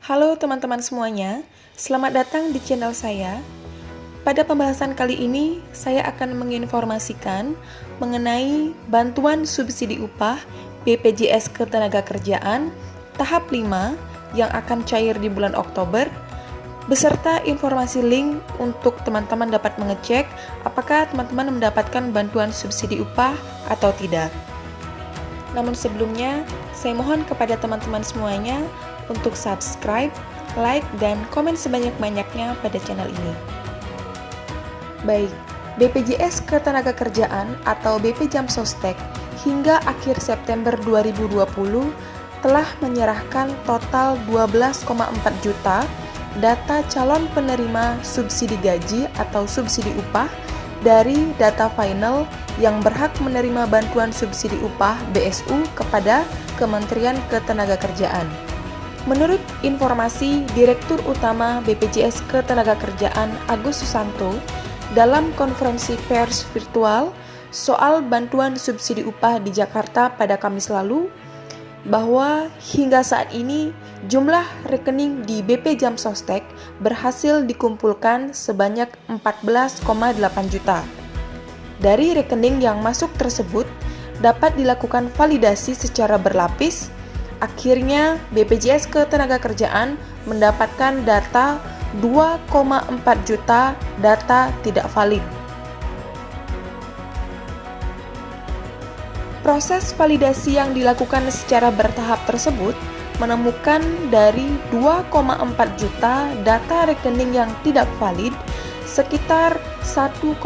Halo teman-teman semuanya, selamat datang di channel saya. Pada pembahasan kali ini, saya akan menginformasikan mengenai bantuan subsidi upah BPJS Ketenagakerjaan tahap 5 yang akan cair di bulan Oktober, beserta informasi link untuk teman-teman dapat mengecek apakah teman-teman mendapatkan bantuan subsidi upah atau tidak. Namun sebelumnya, saya mohon kepada teman-teman semuanya untuk subscribe, like, dan komen sebanyak-banyaknya pada channel ini. Baik, BPJS Ketenagakerjaan atau BP Jam Sostek hingga akhir September 2020 telah menyerahkan total 12,4 juta data calon penerima subsidi gaji atau subsidi upah dari data final yang berhak menerima bantuan subsidi upah BSU kepada Kementerian Ketenagakerjaan. Menurut informasi Direktur Utama BPJS Ketenagakerjaan Agus Susanto dalam konferensi pers virtual soal bantuan subsidi upah di Jakarta pada Kamis lalu, bahwa hingga saat ini jumlah rekening di BP Jam Sostek berhasil dikumpulkan sebanyak 14,8 juta. Dari rekening yang masuk tersebut dapat dilakukan validasi secara berlapis. Akhirnya, BPJS Ketenagakerjaan mendapatkan data 2,4 juta data tidak valid. Proses validasi yang dilakukan secara bertahap tersebut menemukan dari 2,4 juta data rekening yang tidak valid, sekitar 1,8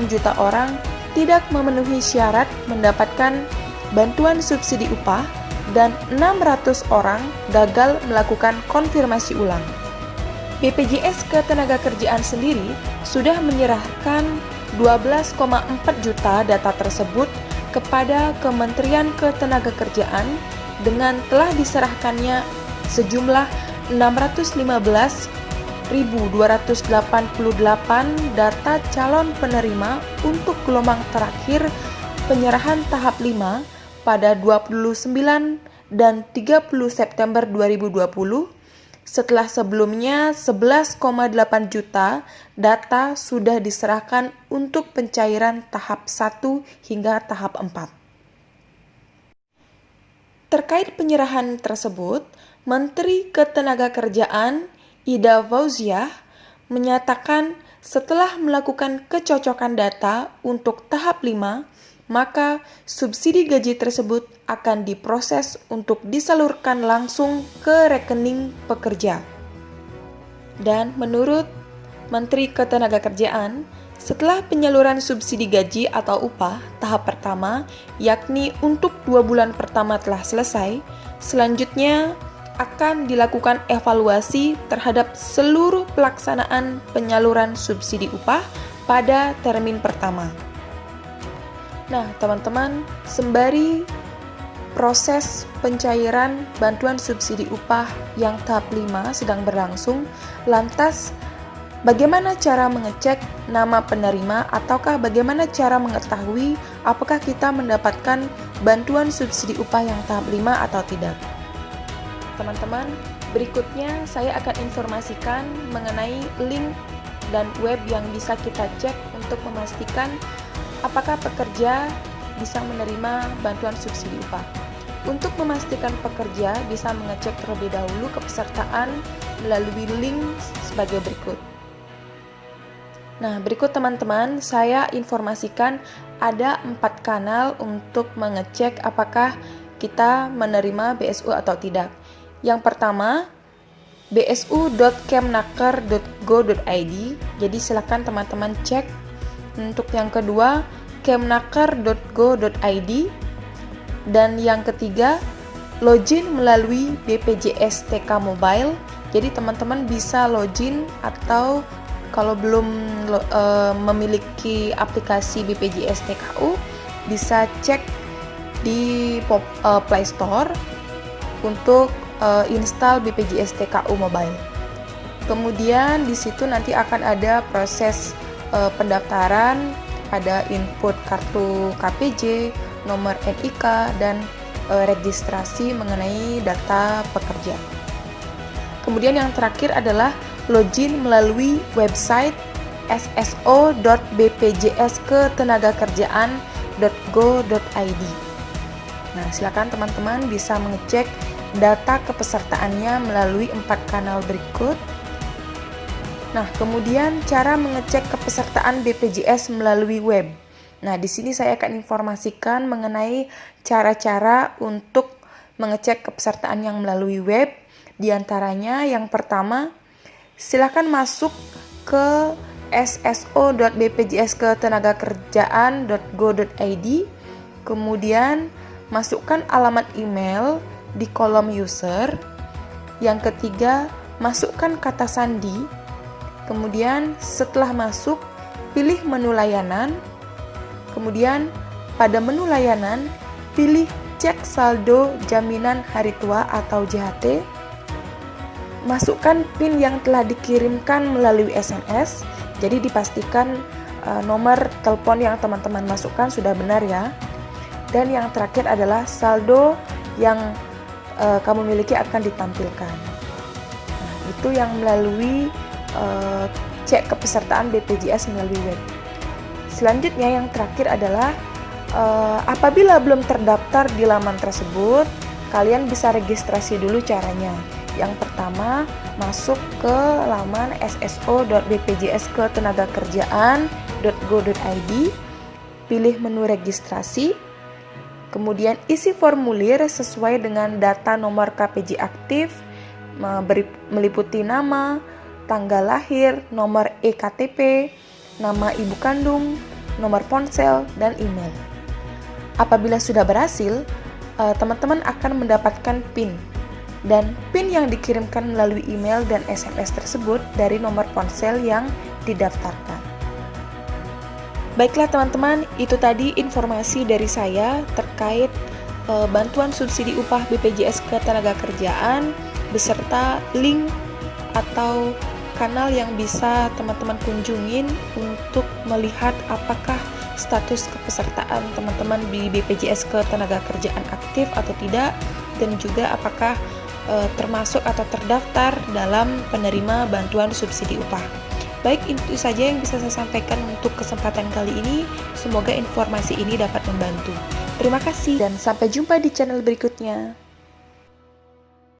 juta orang tidak memenuhi syarat mendapatkan bantuan subsidi upah, dan 600 orang gagal melakukan konfirmasi ulang. BPJS Ketenagakerjaan sendiri sudah menyerahkan 12,4 juta data tersebut kepada Kementerian Ketenagakerjaan dengan telah diserahkannya sejumlah 615.288 data calon penerima untuk gelombang terakhir penyerahan tahap 5 pada 29 dan 30 September 2020, setelah sebelumnya 11,8 juta data sudah diserahkan untuk pencairan tahap 1 hingga tahap 4. Terkait penyerahan tersebut, Menteri Ketenagakerjaan Ida Fauziah menyatakan setelah melakukan kecocokan data untuk tahap 5, maka subsidi gaji tersebut akan diproses untuk disalurkan langsung ke rekening pekerja. Dan menurut Menteri Ketenagakerjaan, setelah penyaluran subsidi gaji atau upah tahap pertama, yakni untuk 2 bulan pertama telah selesai, selanjutnya akan dilakukan evaluasi terhadap seluruh pelaksanaan penyaluran subsidi upah pada termin pertama. Nah, teman-teman, sembari proses pencairan bantuan subsidi upah yang tahap 5 sedang berlangsung, lantas bagaimana cara mengecek nama penerima ataukah bagaimana cara mengetahui apakah kita mendapatkan bantuan subsidi upah yang tahap 5 atau tidak? Teman-teman, berikutnya saya akan informasikan mengenai link dan web yang bisa kita cek untuk memastikan apakah pekerja bisa menerima bantuan subsidi upah. Untuk memastikan pekerja bisa mengecek terlebih dahulu kepesertaan melalui link sebagai berikut. Nah, berikut teman-teman, saya informasikan ada 4 kanal untuk mengecek apakah kita menerima BSU atau tidak. Yang pertama, bsu.kemnaker.go.id. Jadi silakan teman-teman cek. Untuk yang kedua, kemnaker.go.id. Dan yang ketiga, login melalui BPJS TK Mobile. Jadi teman-teman bisa login atau kalau belum memiliki aplikasi BPJS TKU, bisa cek di Play Store untuk install BPJS TKU Mobile. Kemudian di situ nanti akan ada proses pendaftaran, ada input kartu KPJ, nomor NIK, dan registrasi mengenai data pekerja. Kemudian yang terakhir adalah login melalui website sso.bpjsketenagakerjaan.go.id. Nah, silakan teman-teman bisa mengecek data kepesertaannya melalui 4 kanal berikut. Nah, kemudian cara mengecek kepesertaan BPJS melalui web. Nah, di sini saya akan informasikan mengenai cara-cara untuk mengecek kepesertaan yang melalui web. Di antaranya yang pertama, silakan masuk ke sso.bpjsketenagakerjaan.go.id, kemudian masukkan alamat email di kolom user. Yang ketiga, masukkan kata sandi. Kemudian setelah masuk, pilih menu layanan. Kemudian pada menu layanan, pilih cek saldo jaminan hari tua atau JHT. Masukkan PIN yang telah dikirimkan melalui SMS. Jadi dipastikan nomor telepon yang teman-teman masukkan sudah benar ya. Dan yang terakhir adalah saldo yang kamu miliki akan ditampilkan. Nah, itu yang melalui cek kepesertaan BPJS melalui web. Selanjutnya yang terakhir adalah apabila belum terdaftar di laman tersebut, kalian bisa registrasi dulu caranya. Yang pertama, masuk ke laman sso.bpjsketenagakerjaan.go.id, pilih menu registrasi, kemudian isi formulir sesuai dengan data nomor KPJ aktif, meliputi nama, tanggal lahir, nomor EKTP, nama ibu kandung, nomor ponsel, dan email. Apabila sudah berhasil, teman-teman akan mendapatkan PIN. Dan PIN yang dikirimkan melalui email dan SMS tersebut dari nomor ponsel yang didaftarkan. Baiklah teman-teman, itu tadi informasi dari saya terkait bantuan subsidi upah BPJS Ketenagakerjaan beserta link atau kanal yang bisa teman-teman kunjungin untuk melihat apakah status kepesertaan teman-teman di BPJS Ketenagakerjaan aktif atau tidak, dan juga apakah termasuk atau terdaftar dalam penerima bantuan subsidi upah. Baik, itu saja yang bisa saya sampaikan untuk kesempatan kali ini. Semoga informasi ini dapat membantu. Terima kasih dan sampai jumpa di channel berikutnya.